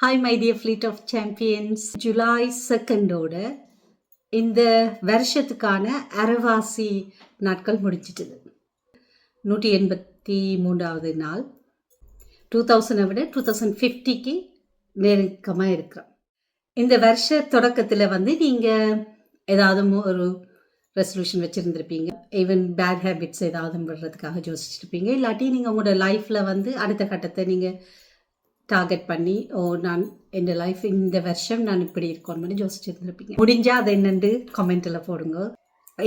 Hi my dear fleet of champions. July 2nd இந்த வருஷத்துக்கான அரைவாசி நாட்கள் முடிச்சிட்டது. 183வது நாள். 2000 விட 2050க்கு நெருக்கமாக இருக்கிறோம். இந்த வருஷ தொடக்கத்தில் நீங்கள் ஏதாவது ஒரு ரெசல்யூஷன் வச்சுருந்துருப்பீங்க. ஈவன் பேட் ஹேபிட்ஸ் ஏதாவது விடுறதுக்காக யோசிச்சுருப்பீங்க. இல்லாட்டி நீங்கள் உங்களோட லைஃப்பில் அடுத்த கட்டத்தை நீங்கள் டார்கெட் பண்ணி நான் என் லைஃப் இந்த வருஷம் நான் இப்படி இருக்கணும்னு யோசிச்சுருந்துருப்பீங்க. முடிஞ்சால் அதை என்னென்று கமெண்ட்டில் போடுங்க.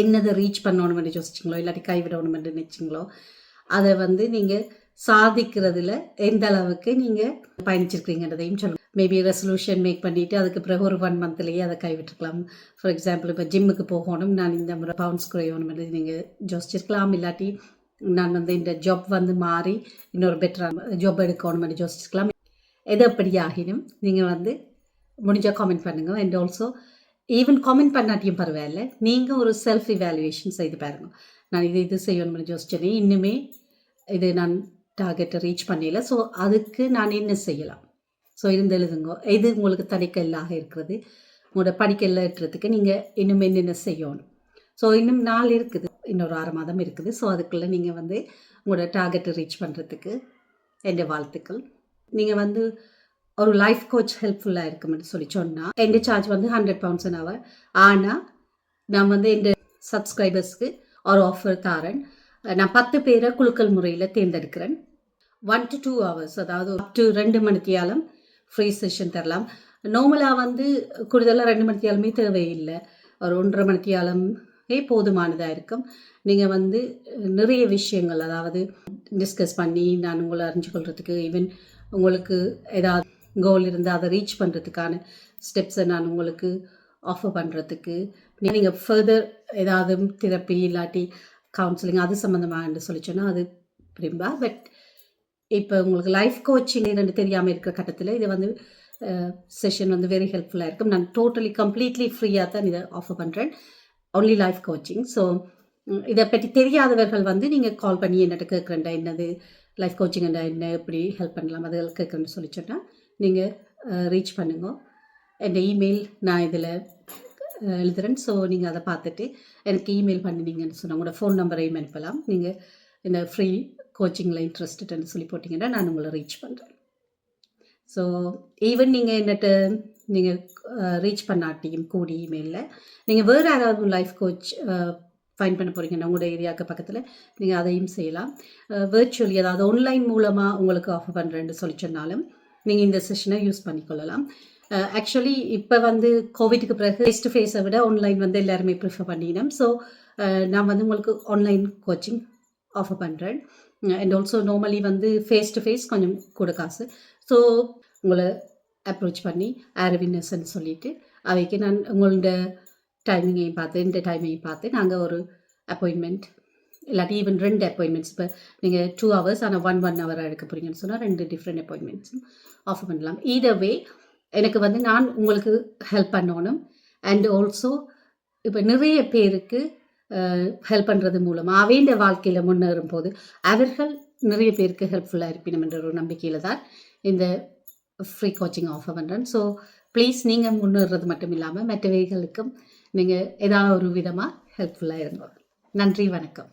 என்னதை ரீச் பண்ணணும்னு யோசிச்சிங்களோ இல்லாட்டி கைவிடணும்னு நினச்சிங்களோ அதை நீங்கள் சாதிக்கிறதுல எந்த அளவுக்கு நீங்கள் பயணிச்சிருக்கீங்கன்றதையும் சொல்லுங்கள். மேபி ரெசல்யூஷன் மேக் பண்ணிவிட்டு அதுக்கு பிறகு ஒரு 1 மந்த்லேயே அதை கைவிட்டுருக்கலாம். ஃபார் எக்ஸாம்பிள் இப்போ ஜிம்முக்கு போகணும், நான் இந்த முறை பவுன்ஸ் குறையணும்னு நீங்கள் யோசிச்சிருக்கலாம். இல்லாட்டி நான் இந்த ஜாப் மாறி இன்னொரு பெட்டரான ஜாப் எடுக்கணும்னு யோசிச்சிருக்கலாம். எது எப்படி ஆகினும் நீங்கள் முடிஞ்சால் காமெண்ட் பண்ணுங்கள். அண்ட் ஆல்சோ ஈவன் காமெண்ட் பண்ணாட்டியும் பரவாயில்ல, நீங்கள் ஒரு செல்ஃப் இவாலுவேஷன் செய்து பாருங்கள். நான் இது செய்யணும்னு யோசிச்சேனே, இன்னுமே இது நான் டார்கெட்டை ரீச் பண்ணல, ஸோ அதுக்கு நான் என்ன செய்யலாம், ஸோ இருந்து எழுதுங்க. எது உங்களுக்கு தடைக்கல்லாக இருக்கிறது, உங்களோட படிக்கல்ல இருக்கிறதுக்கு நீங்கள் இன்னும் என்னென்ன செய்யணும். ஸோ இன்னும் நாள் இருக்குது, இன்னொரு 6 மாதம் இருக்குது. ஸோ அதுக்குள்ளே நீங்கள் உங்களோட டார்கெட்டை ரீச் பண்ணுறதுக்கு என் வாழ்த்துக்கள். நீங்கள் ஒரு லைஃப் கோச் ஹெல்ப்ஃபுல்லாக இருக்குமென்னு சொல்லி சொன்னால் என் சார்ஜ் £100 an hour. ஆனால் நான் என் சப்ஸ்கிரைபர்ஸ்க்கு ஒரு ஆஃபர் தாரேன். நான் 10 பேரை குழுக்கள் முறையில் தேர்ந்தெடுக்கிறேன். 1 to 2 hours, அதாவது up to 2 மணித்தியாலம் ஃப்ரீ செஷன் தரலாம். நார்மலாக கூடுதலாக 2 மணித்தியாலமே தேவையில்லை, ஒரு 1.5 மணித்தியாலமே போதுமானதாக இருக்கும். நீங்கள் நிறைய விஷயங்கள் அதாவது டிஸ்கஸ் பண்ணி நான் உங்களை அறிஞ்சு கொள்றதுக்கு, ஈவன் உங்களுக்கு ஏதாவது கோல் இருந்தால் அதை ரீச் பண்ணுறதுக்கான ஸ்டெப்ஸை நான் உங்களுக்கு ஆஃபர் பண்ணுறதுக்கு, நீங்கள் ஃபர்தர் ஏதாவது தெரப்பி இல்லாட்டி கவுன்சிலிங் அது சம்மந்தமாக சொல்லி சொன்னால் அது பிரிம்பா. பட் இப்போ உங்களுக்கு லைஃப் கோச்சிங் ரெண்டு தெரியாமல் இருக்கிற கட்டத்தில் இது செஷன் வெரி ஹெல்ப்ஃபுல்லாக இருக்கும். நான் டோட்டலி கம்ப்ளீட்லி ஃப்ரீயாக தான் இதை ஆஃபர் பண்ணுறேன், ஒன்லி லைஃப் கோச்சிங். ஸோ இதை பற்றி தெரியாதவர்கள் நீங்கள் கால் பண்ணி என்னட்ட கேட்குறேன்டா என்னது லைஃப் கோச்சிங் என்ன எப்படி ஹெல்ப் பண்ணலாம் அது கேட்குறேன்னு சொல்லி சொன்னால் நீங்கள் ரீச் பண்ணுங்க. என் இமெயில் நான் இதில் எழுதுகிறேன். ஸோ நீங்கள் அதை பார்த்துட்டு எனக்கு இமெயில் பண்ணினீங்கன்னு சொன்னால் உங்களோட ஃபோன் நம்பரையும் அனுப்பலாம். நீங்கள் இந்த ஃப்ரீ கோச்சிங்கில் இன்ட்ரெஸ்டட்னு சொல்லி போட்டிங்கன்னா நான் உங்களை ரீச் பண்ணுறேன். ஸோ ஈவன் நீங்கள் என்னட்ட நீங்கள் ரீச் பண்ணாட்டியும் கூடி இமெயிலில் நீங்கள் வேறு யாராவது லைஃப் கோச் ஃபைன் பண்ண போகிறீங்கன்னா உங்களோட ஏரியாவுக்கு பக்கத்தில் நீங்கள் அதையும் செய்யலாம். வேர்ச்சுவலி அதாவது ஆன்லைன் மூலமாக உங்களுக்கு ஆஃபர் பண்ணுறேன்னு சொல்லி சொன்னாலும் நீங்கள் இந்த செஷனை யூஸ் பண்ணிக்கொள்ளலாம். ஆக்சுவலி இப்போ கோவிட்டுக்கு பிறகு ஃபேஸ் டு ஃபேஸை விட ஆன்லைன் எல்லாருமே ப்ரிஃபர் பண்ணினோம். ஸோ நான் உங்களுக்கு ஆன்லைன் கோச்சிங் ஆஃபர் பண்ணுறேன். And also normally face to face கொஞ்சம் கூட காசு. ஸோ உங்களை அப்ரோச் பண்ணி ஆரவினஸ்ன்னு சொல்லிவிட்டு அவைக்கு நான் உங்களோட டைமிங்கையும் பார்த்து இந்த டைமையும் பார்த்து நாங்கள் ஒரு அப்பாயின்மெண்ட் இல்லாட்டி ஈவன் 2 அப்பாயின்மெண்ட்ஸ், இப்போ நீங்கள் 2 hours ஆனால் 1 hour எடுக்க போகிறீங்கன்னு சொன்னால் 2 டிஃப்ரெண்ட் அப்பாயின்மெண்ட்ஸும் ஆஃபர் பண்ணலாம். ஈதவே எனக்கு நான் உங்களுக்கு ஹெல்ப் பண்ணணும். அண்ட் ஆல்சோ இப்போ நிறைய பேருக்கு ஹெல்ப் பண்ணுறது மூலமாக அவைண்ட வாழ்க்கையில் முன்னேறும் போது அவர்கள் நிறைய பேருக்கு ஹெல்ப்ஃபுல்லாக இருப்பினும் என்ற ஒரு நம்பிக்கையில் தான் இந்த ஃப்ரீ கோச்சிங் ஆஃபர் பண்ணுறேன். ஸோ ப்ளீஸ் நீங்கள் முன்னேறது மட்டும் இல்லாமல் மற்றவைகளுக்கும் நீங்கள் ஏதாவது ஒரு விதமாக ஹெல்ப்ஃபுல்லாக இருங்க. நன்றி, வணக்கம்.